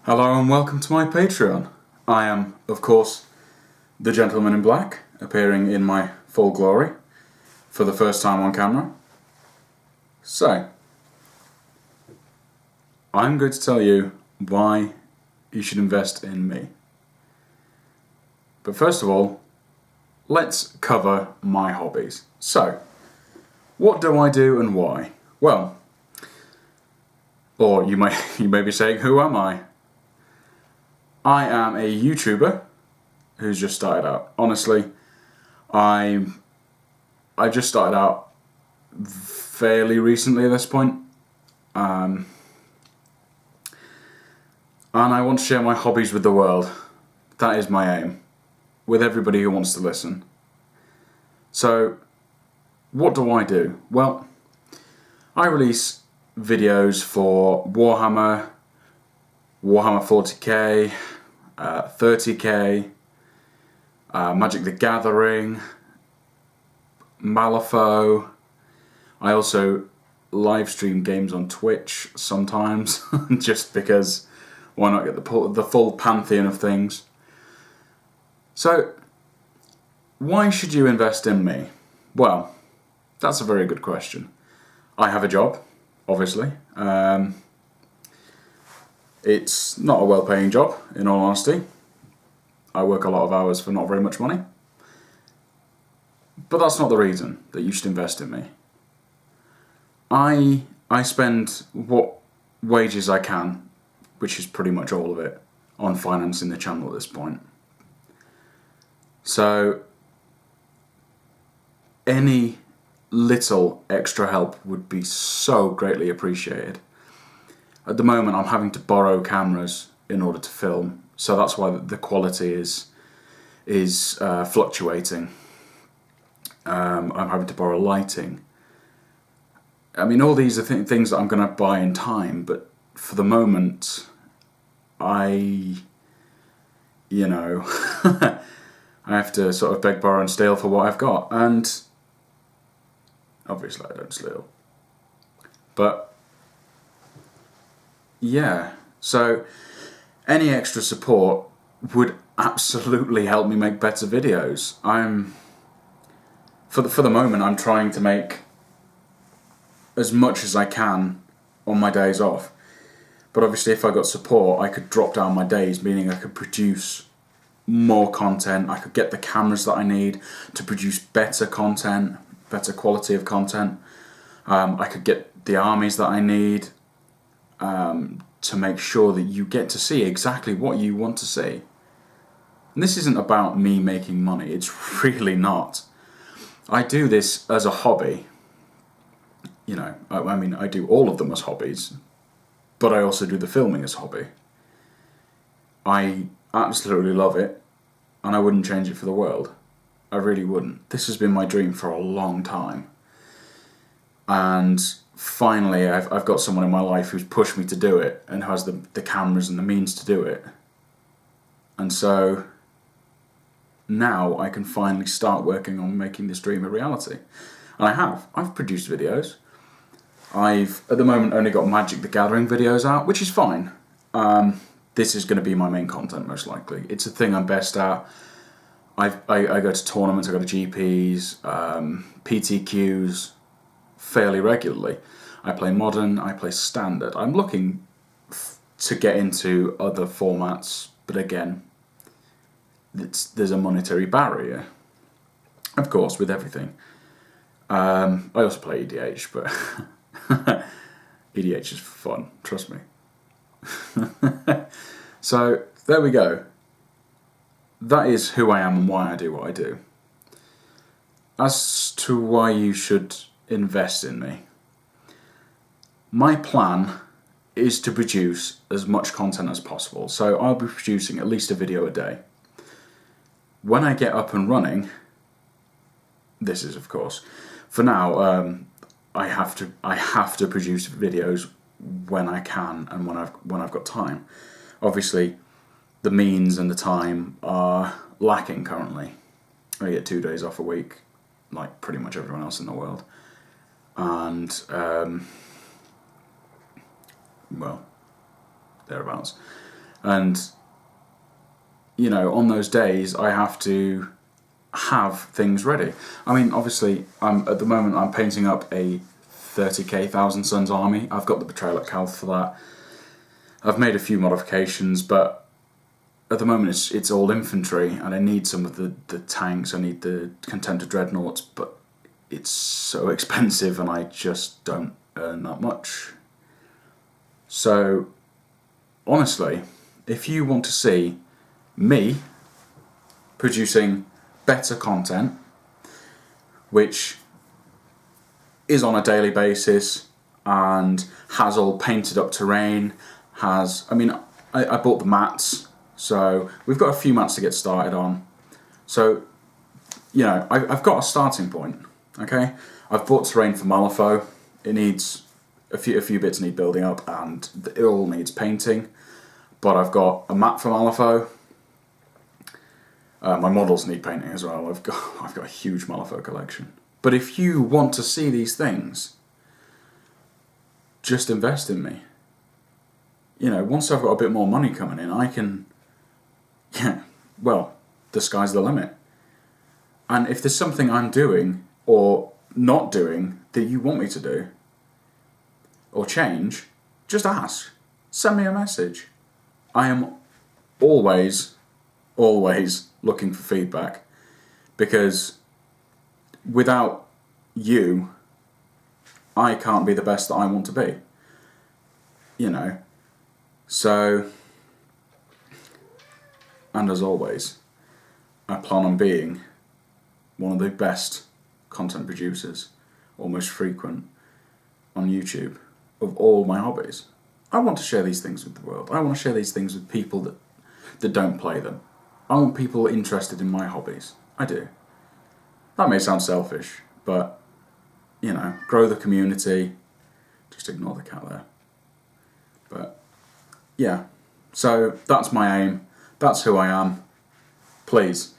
Hello and welcome to my Patreon. I am, of course, the Gentleman in Black, appearing in my full glory for the first time on camera. So, I'm going to tell you why you should invest in me. But first of all, let's cover my hobbies. So, what do I do and why? Well, or you may be saying, who am I? I am a YouTuber who's just started out. Honestly, I just started out fairly recently at this point. And I want to share my hobbies with the world. That is my aim, with everybody who wants to listen. So, what do I do? Well, I release videos for Warhammer 40k, 30k, Magic the Gathering, Malifaux. I also live stream games on Twitch sometimes, just because why not get the full pantheon of things. So, why should you invest in me? Well, that's a very good question. I have a job, obviously. It's not a well-paying job, in all honesty. I work a lot of hours for not very much money. But that's not the reason that you should invest in me. I spend what wages I can, which is pretty much all of it, on financing the channel at this point. So, any little extra help would be so greatly appreciated. At the moment, I'm having to borrow cameras in order to film, so that's why the quality is fluctuating. I'm having to borrow lighting. I mean, all these are things that I'm going to buy in time, but for the moment, I have to sort of beg, borrow and steal for what I've got, and obviously I don't steal. But yeah, so any extra support would absolutely help me make better videos. For the moment, I'm trying to make as much as I can on my days off. But obviously, if I got support, I could drop down my days, meaning I could produce more content. I could get the cameras that I need to produce better content, better quality of content. I could get the armies that I need to make sure that you get to see exactly what you want to see. And this isn't about me making money. It's really not. I do this as a hobby. I mean, I do all of them as hobbies, but I also do the filming as a hobby. I absolutely love it, and I wouldn't change it for the world. I really wouldn't. This has been my dream for a long time. And finally, I've got someone in my life who's pushed me to do it, and who has the cameras and the means to do it. And so, now I can finally start working on making this dream a reality. And I have. I've produced videos. I've, at the moment, only got Magic the Gathering videos out, which is fine. This is going to be my main content, most likely. It's a thing I'm best at. I go to tournaments, I go to GPs, PTQs, fairly regularly. I play Modern, I play Standard. I'm looking to get into other formats, but again, there's a monetary barrier. Of course, with everything. I also play EDH, but EDH is fun, trust me. So, there we go. That is who I am and why I do what I do. As to why you should invest in me, my plan is to produce as much content as possible. So I'll be producing at least a video a day. When I get up and running, this is, of course, for now, I have to produce videos when I can and when I've got time. Obviously, the means and the time are lacking currently. I get 2 days off a week, like pretty much everyone else in the world. And, well, thereabouts. And, you know, on those days I have to have things ready. I mean, obviously, at the moment I'm painting up a 30k Thousand Suns army. I've got the Betrayal at Calth for that. I've made a few modifications, but at the moment it's all infantry, and I need some of the tanks. I need the Contender Dreadnoughts, but it's so expensive and I just don't earn that much. So, honestly, if you want to see me producing better content, which is on a daily basis and has all painted up terrain, I bought the mats, so we've got a few mats to get started on. So, you know, I've got a starting point, okay? I've bought terrain for Malifaux. It needs, a few bits need building up, and it all needs painting. But I've got a map for Malifaux. My models need painting as well. I've got a huge Malifaux collection. But if you want to see these things, just invest in me. You know, once I've got a bit more money coming in, I can, yeah, well, the sky's the limit. And if there's something I'm doing or not doing that you want me to do or change, just ask. Send me a message. I am always looking for feedback, because without you, I can't be the best that I want to be. You know? So, and as always, I plan on being one of the best content producers, or most frequent, on YouTube of all my hobbies. I want to share these things with the world. I want to share these things with people that don't play them. I want people interested in my hobbies. I do. That may sound selfish, but, you know, grow the community. Just ignore the cat there. But, yeah. So, that's my aim. That's who I am. Please,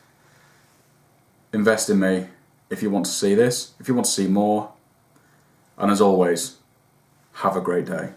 invest in me if you want to see this, if you want to see more. And as always, have a great day.